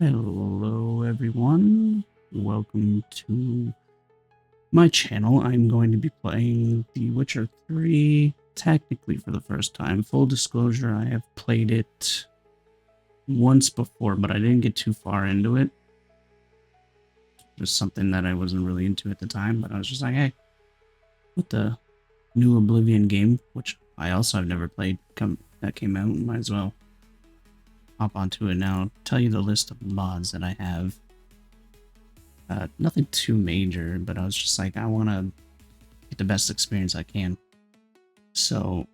Hello, everyone. Welcome to my channel. I'm going to be playing The Witcher 3 technically for the first time. Full disclosure, I have played it once before, but I didn't get too far into it. Just something that I wasn't really into at the time, but I was just like, hey, with the new Oblivion game, which I also have never played, that came out, might as well hop onto it now. Tell you the list of mods that I have. Nothing too major, but I was just like, I want to get the best experience I can. So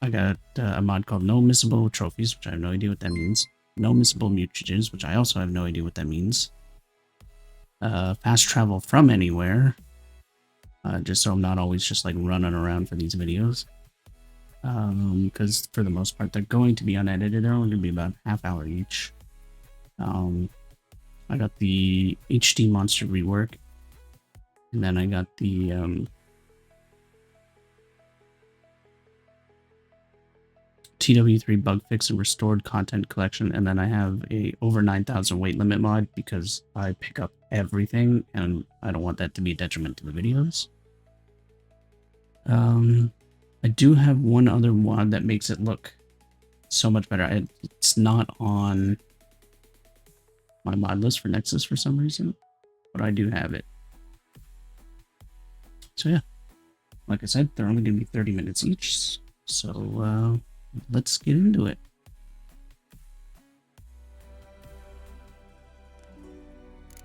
I got a mod called No Missable Trophies, which I have no idea what that means. No Missable Mutagens, which I also have no idea what that means. Fast Travel from Anywhere, just so I'm not always just like running around for these videos. Because for the most part, they're going to be unedited. They're only going to be about half hour each. I got the HD Monster rework, and then I got the TW3 bug fix and restored content collection, and then I have a over 9,000 weight limit mod because I pick up everything, and I don't want that to be a detriment to the videos. I do have one other mod that makes it look so much better. It's not on my mod list for Nexus for some reason, but I do have it. So yeah, like I said, they're only going to be 30 minutes each, so let's get into it.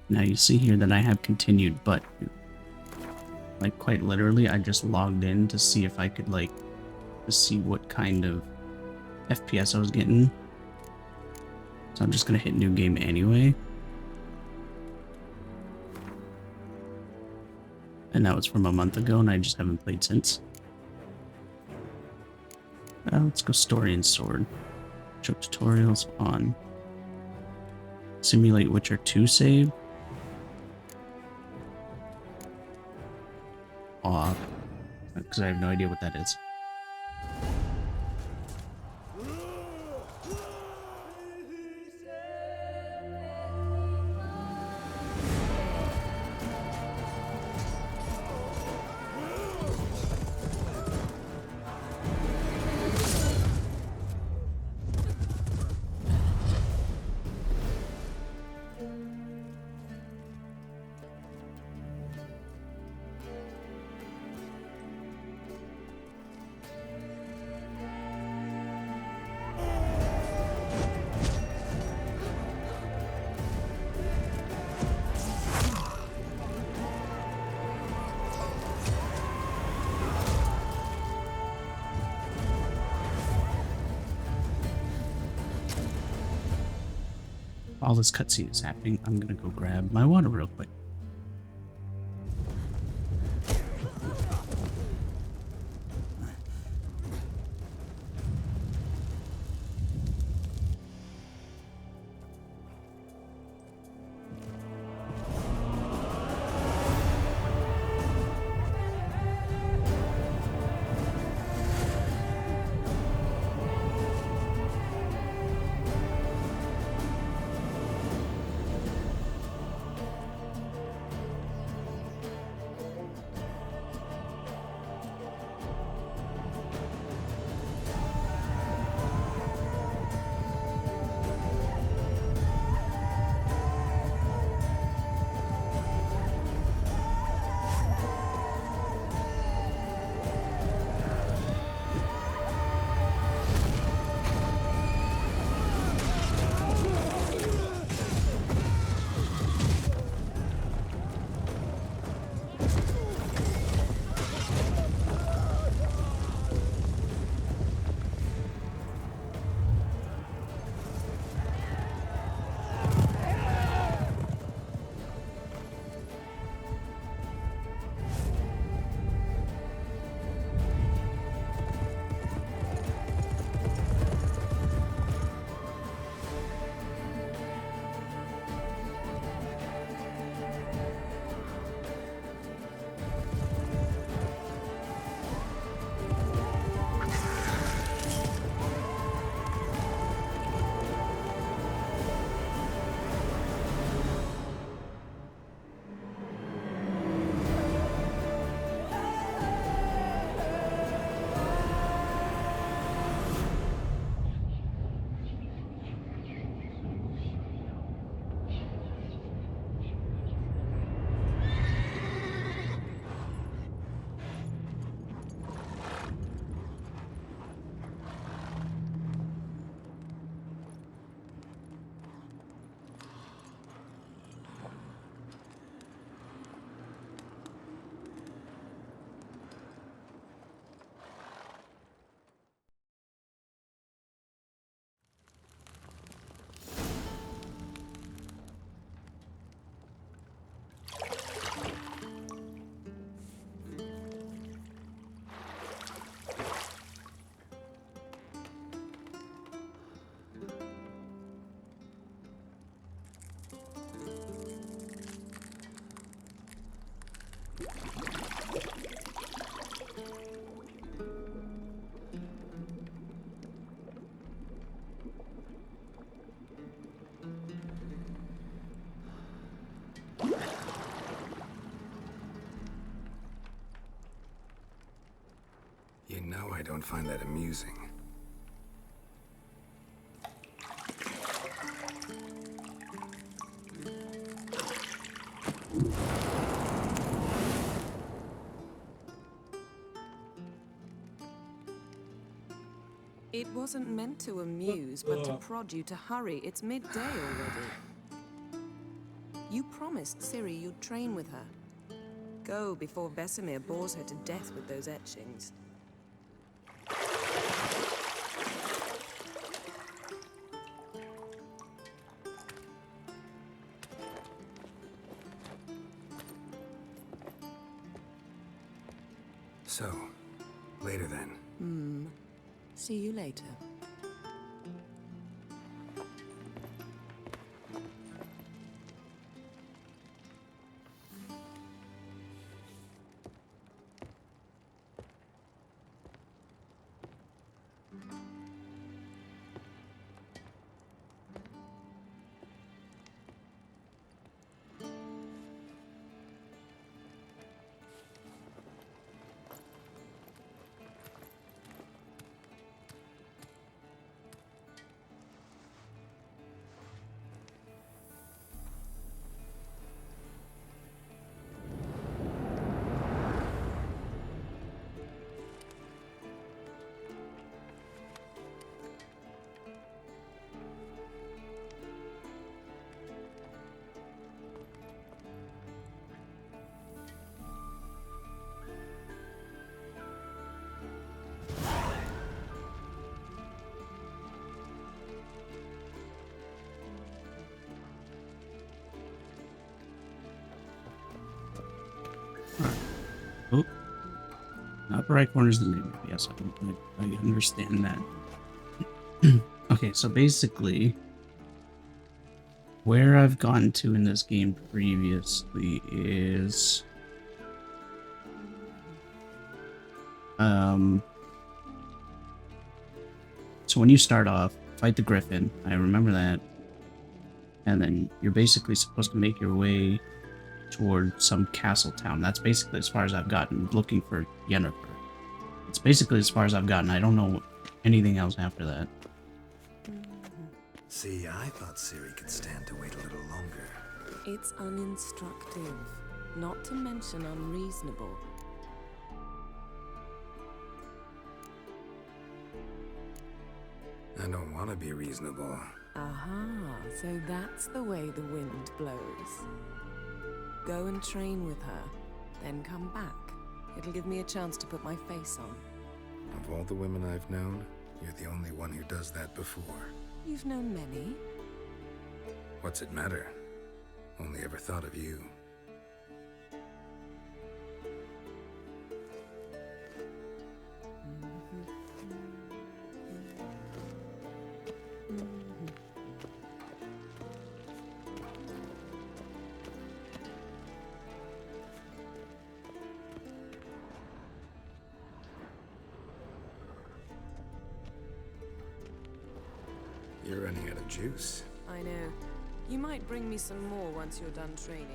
Now you see here that I have continued, but like quite literally, I just logged in to see if I could to see what kind of FPS I was getting. So I'm just gonna hit new game anyway. And that was from a month ago, and I just haven't played since. Let's go story and sword. Show tutorials on. Simulate Witcher 2 save. Off. Because I have no idea what that is. While this cutscene is happening, I'm gonna go grab my water real quick. don't find that amusing. It wasn't meant to amuse, but to prod you to hurry. It's midday already. You promised Ciri you'd train with her. Go before Vesemir bores her to death with those etchings. So, later then. See you later. Oh, upper right corner is the menu. Yes, I understand that. Okay, so basically, where I've gotten to in this game previously is, so when you start off, fight the Griffin. I remember that, and then you're basically supposed to make your way toward some castle town. That's basically as far as I've gotten, looking for Yennefer. It's basically as far as I've gotten. I don't know anything else after that. See, I thought Ciri could stand to wait a little longer. It's uninstructive, not to mention unreasonable. I don't want to be reasonable. Aha, so that's the way the wind blows. Go and train with her, then come back. It'll give me a chance to put my face on. Of all the women I've known, you're the only one who does that before. You've known many. What's it matter? Only ever thought of you. You're running out of juice. I know. You might bring me some more once you're done training.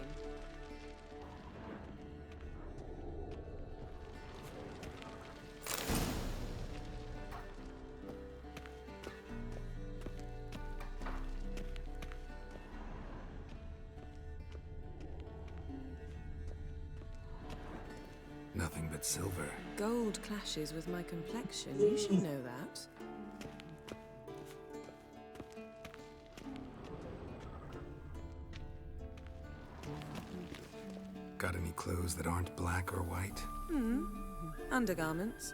Nothing but silver. Gold clashes with my complexion. You should know that. Got any clothes that aren't black or white? Undergarments.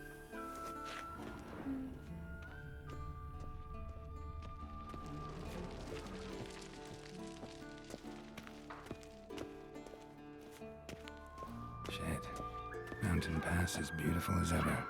Shit. Mountain Pass is beautiful as ever.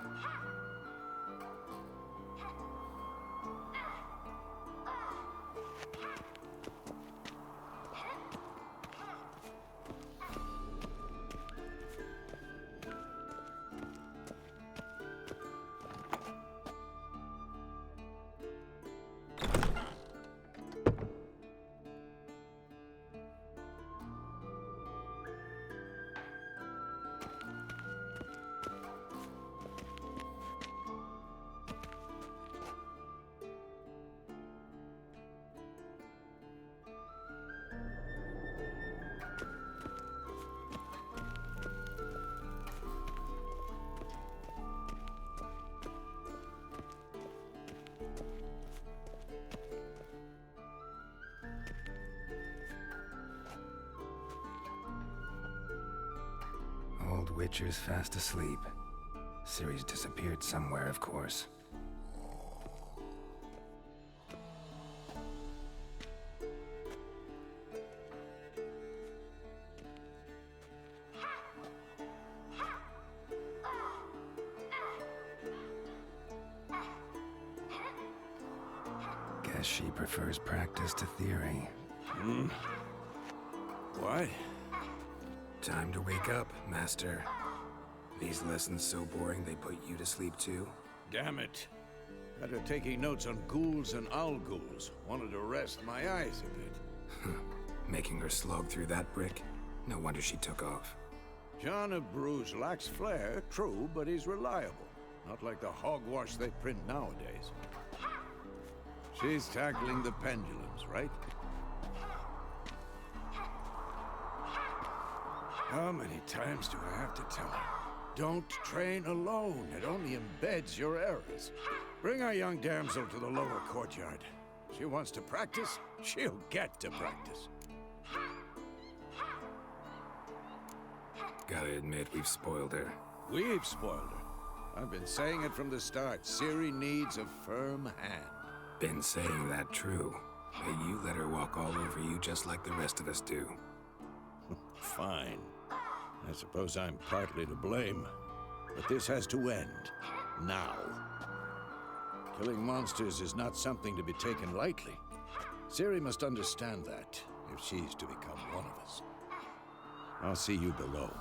Witcher's fast asleep. Ciri's disappeared somewhere, of course. Guess she prefers practice to theory. What? Time to wake up, Master. These lessons so boring they put you to sleep too? Damn it. After taking notes on ghouls and owl-ghouls, wanted to rest my eyes a bit. Making her slog through that brick? No wonder she took off. John of Bruges lacks flair, true, but he's reliable. Not like the hogwash they print nowadays. She's tackling the pendulums, right? How many times do I have to tell her? Don't train alone. It only embeds your errors. Bring our young damsel to the lower courtyard. She wants to practice, she'll get to practice. Gotta admit, we've spoiled her. We've spoiled her. I've been saying it from the start. Ciri needs a firm hand. Been saying that true. But you let her walk all over you just like the rest of us do. Fine. I suppose I'm partly to blame. But this has to end. Now. Killing monsters is not something to be taken lightly. Ciri must understand that, if she's to become one of us. I'll see you below.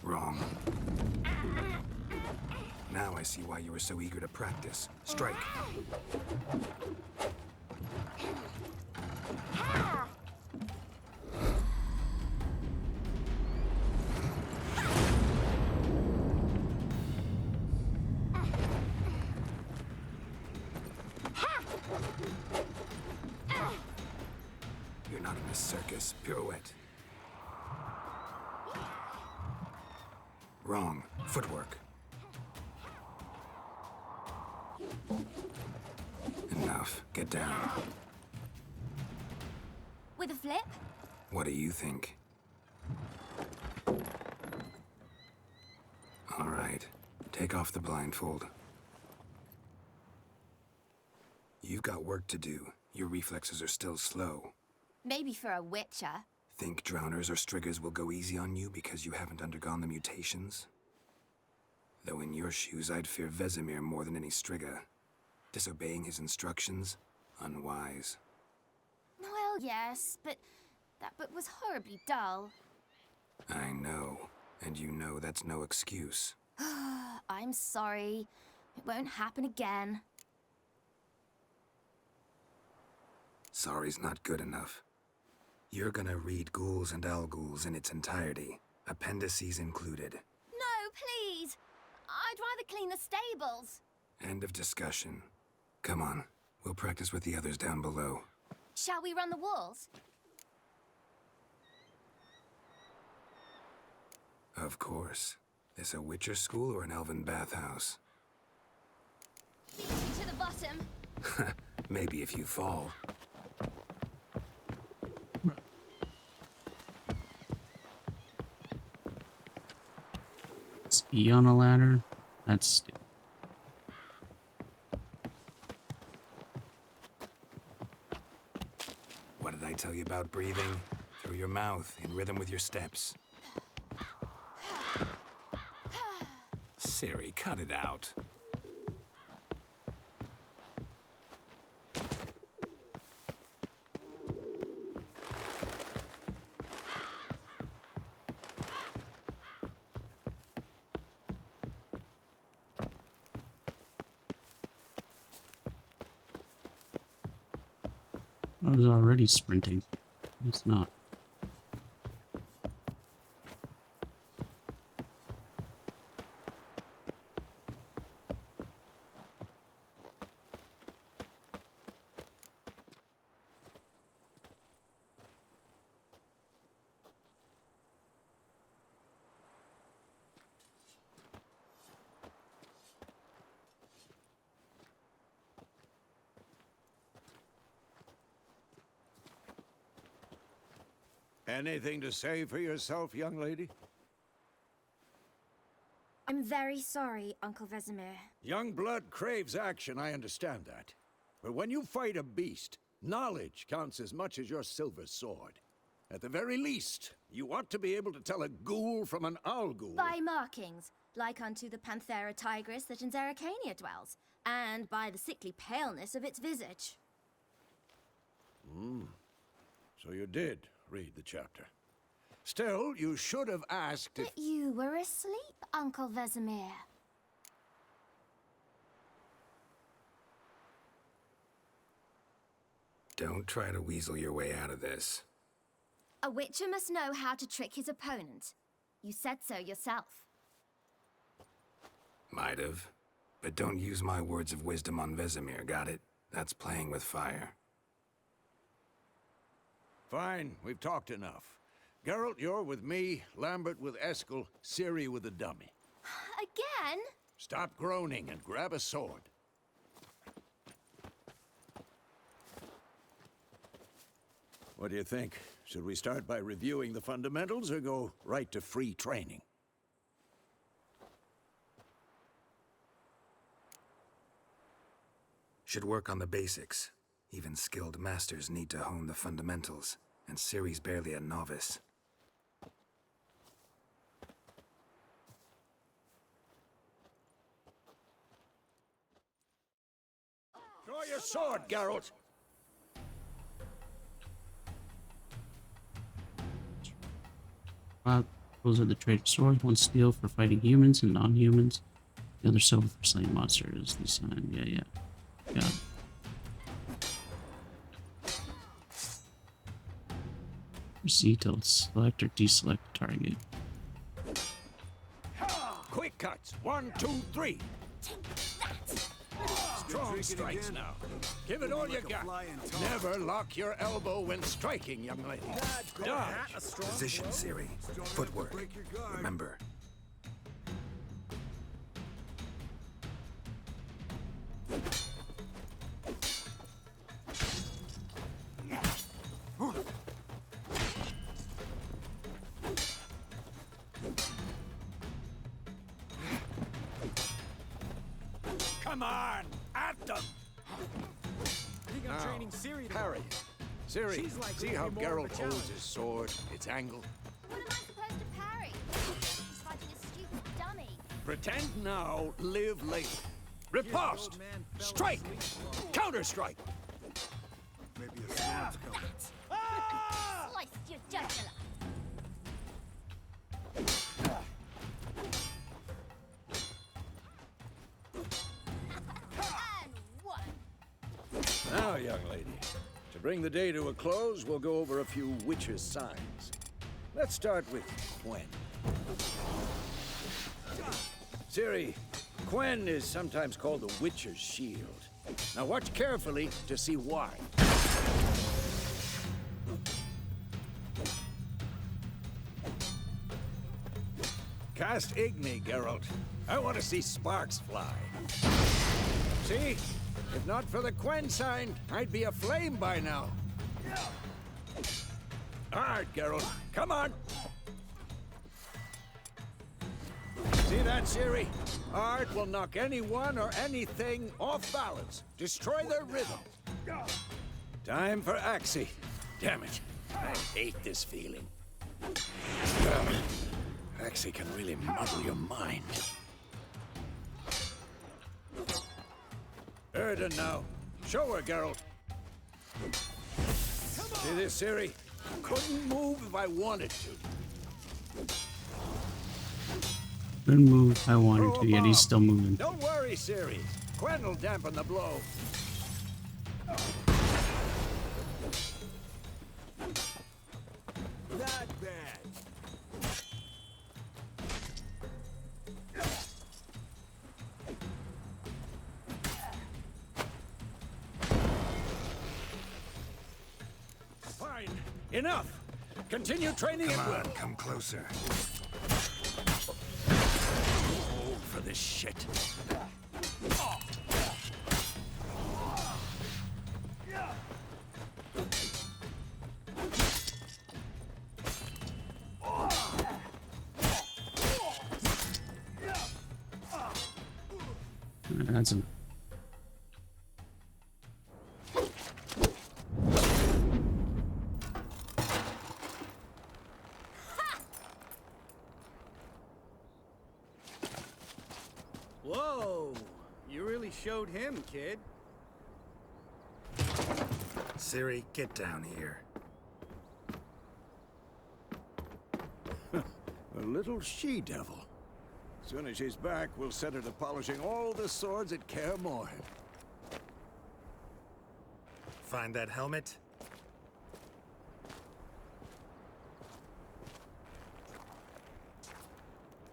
Wrong. Now I see why you were so eager to practice. Strike. You're not in a circus. Pirouette. Wrong. Footwork. Enough. Get down. With a flip? What do you think? All right. Take off the blindfold. You've got work to do. Your reflexes are still slow. Maybe for a witcher. Think drowners or striggers will go easy on you because you haven't undergone the mutations? Though in your shoes, I'd fear Vesemir more than any strigger. Disobeying his instructions? Unwise. Well, yes, but that book was horribly dull. I know. And you know that's no excuse. I'm sorry. It won't happen again. Sorry's not good enough. You're gonna read Ghouls and Owl-Ghouls in its entirety, appendices included. No, please! I'd rather clean the stables. End of discussion. Come on, we'll practice with the others down below. Shall we run the walls? Of course. This a Witcher school or an elven bathhouse? Beat you to the bottom. Maybe if you fall. Ski on a ladder? That's stupid. What did I tell you about breathing? Through your mouth, in rhythm with your steps. Ciri, cut it out. I was already sprinting. It's not. Anything to say for yourself, young lady? I'm very sorry, Uncle Vesemir. Young blood craves action, I understand that. But when you fight a beast, knowledge counts as much as your silver sword. At the very least, you ought to be able to tell a ghoul from an owl ghoul. By markings, like unto the Panthera tigris that in Zeracania dwells, and by the sickly paleness of its visage. So you did read the chapter. Still, you should have asked if... But you were asleep, Uncle Vesemir. Don't try to weasel your way out of this. A witcher must know how to trick his opponent. You said so yourself. Might have. But don't use my words of wisdom on Vesemir, got it? That's playing with fire. Fine, we've talked enough. Geralt, you're with me, Lambert with Eskel, Ciri with the dummy. Again? Stop groaning and grab a sword. What do you think? Should we start by reviewing the fundamentals or go right to free training? Should work on the basics. Even skilled masters need to hone the fundamentals, and Ciri's barely a novice. Draw your sword, Geralt! Those are the trade swords. One steel for fighting humans and non-humans. The other silver for slaying monsters. The sign. Yeah. Got it. Proceed to select or deselect target. Quick cuts! 1, 2, 3! Strong strikes now. Give it all you got. Never lock your elbow when striking, young lady. Dodge. Position, Ciri. Footwork. Remember. Come on! At them! I think I'm training Ciri to Parry. Ciri, She's likely see to be how more of a Geralt holds challenge. his sword, its angle? What am I supposed to parry? He's fighting a stupid dummy. Pretend now, live later. Riposte! old man fell Strike! asleep. Counter-strike! Maybe a sword's coming. Slice your jugular. And one. Now, young lady, to bring the day to a close, we'll go over a few witches' signs. Let's start with Quen. Ciri, Quen is sometimes called the Witcher's Shield. Now watch carefully to see why. Cast Igni, Geralt. I want to see sparks fly. See? If not for the Quen sign, I'd be aflame by now. Hard, Geralt. Come on! See that, Ciri? Art will knock anyone or anything off balance. Destroy their rhythm. Time for Axie. Damn it. I hate this feeling. Axie can really muddle your mind. Erden now. Show her, Geralt. See this, Ciri? Couldn't move if I wanted to. Couldn't move if I wanted to, yet he's still moving. Don't worry, Ciri. Quen will dampen the blow. Not bad. Fine. Enough. Continue training Come at on, will. come closer. Old for this shit. That's a... Whoa! You really showed him, kid. Ciri, get down here. A little she-devil. Soon as she's back, we'll set her to polishing all the swords at Kaer Morhen. Find that helmet?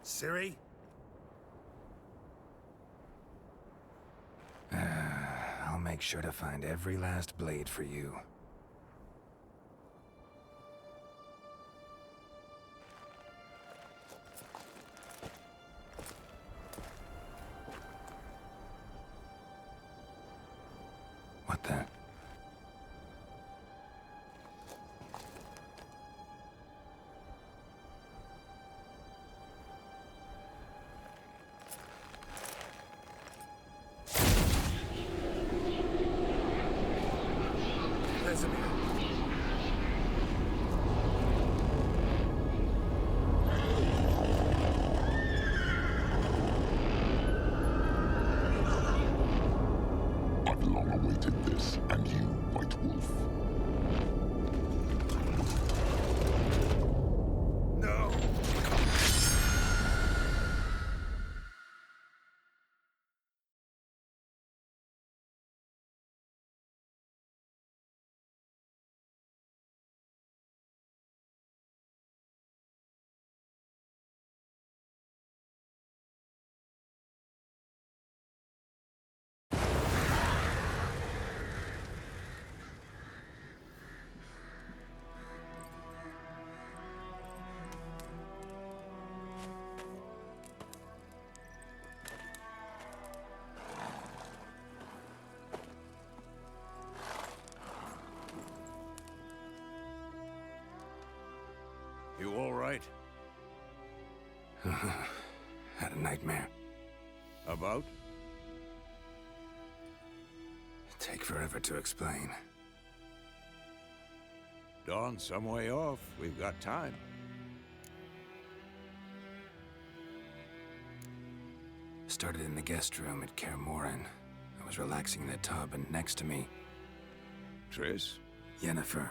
Ciri? I'll make sure to find every last blade for you. What the? Vesemir. I've long awaited this, and you, White Wolf. No! You all right? Had a nightmare. About? Take forever to explain. Dawn's some way off. We've got time. Started in the guest room at Kaer Morhen. I was relaxing in the tub, and next to me, Triss? Yennefer.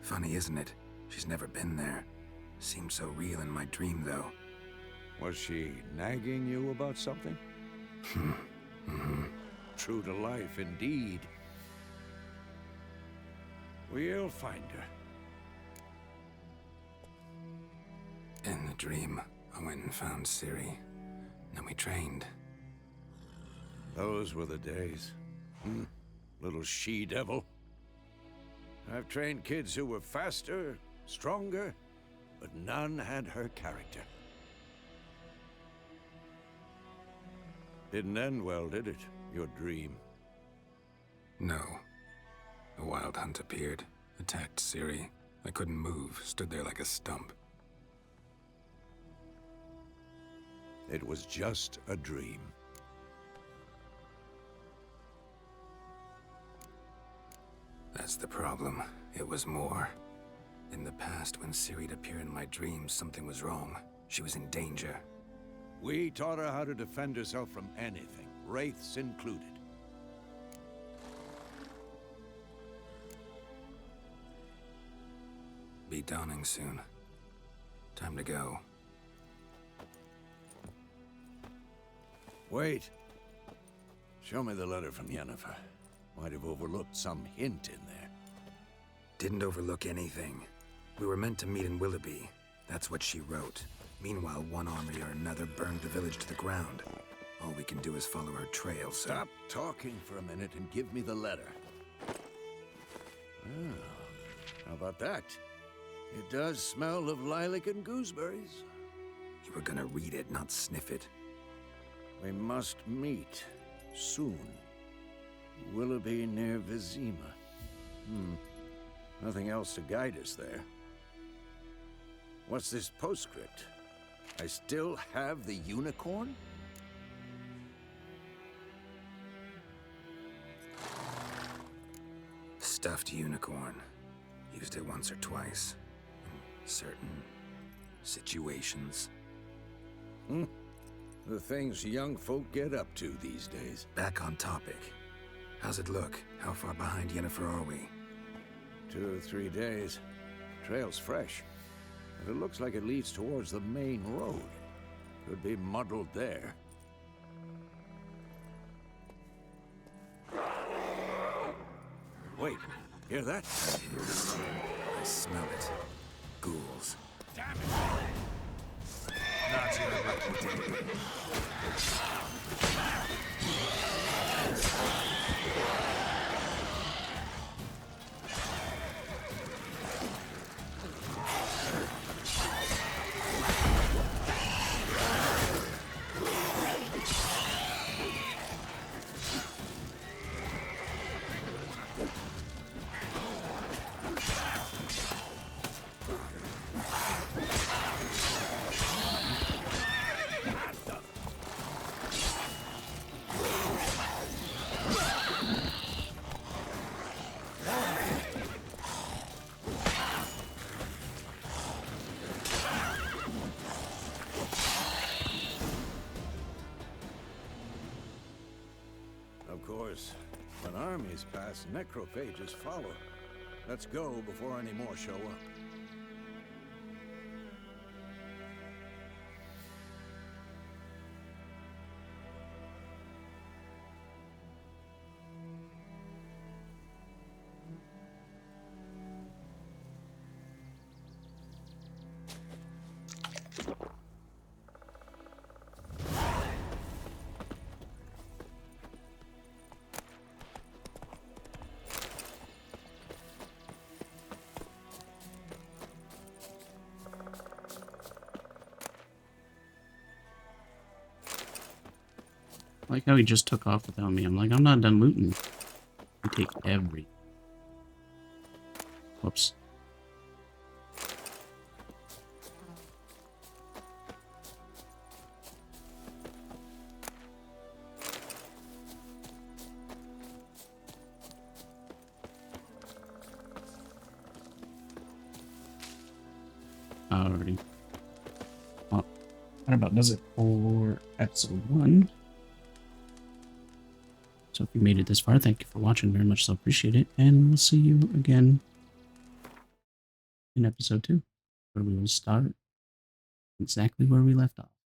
Funny, isn't it? She's never been there. Seemed so real in my dream, though. Was she nagging you about something? True to life, indeed. We'll find her. In the dream, I went and found Ciri. Then we trained. Those were the days. Little she-devil. I've trained kids who were faster, stronger, but none had her character. Didn't end well, did it? Your dream? No. A wild hunt appeared, attacked Ciri. I couldn't move, stood there like a stump. It was just a dream. That's the problem. It was more. In the past, when Ciri'd appear in my dreams, something was wrong. She was in danger. We taught her how to defend herself from anything, wraiths included. Be dawning soon. Time to go. Wait. Show me the letter from Yennefer. Might have overlooked some hint in there. Didn't overlook anything. We were meant to meet in Willoughby. That's what she wrote. Meanwhile, one army or another burned the village to the ground. All we can do is follow her trail, so... Stop talking for a minute and give me the letter. Ah, how about that? It does smell of lilac and gooseberries. You were gonna read it, not sniff it. We must meet soon. Willoughby near Vizima. Nothing else to guide us there. What's this postscript? I still have the unicorn? stuffed unicorn. Used it once or twice. In certain situations. The things young folk get up to these days. Back on topic. How's it look? How far behind Yennefer are we? 2 or 3 days. Trail's fresh, but it looks like it leads towards the main road. Could be muddled there. Wait, hear that? I smell it. Ghouls. Damn it! Not your lucky day. Of course, when armies pass, necrophages follow. Let's go before any more show up. I like how he just took off without me. I'm like, I'm not done looting. I take every. Whoops. Alrighty. Well, that about does it for episode 1. So if you made it this far, thank you for watching. Very much so appreciate it. And we'll see you again in episode 2, where we will start exactly where we left off.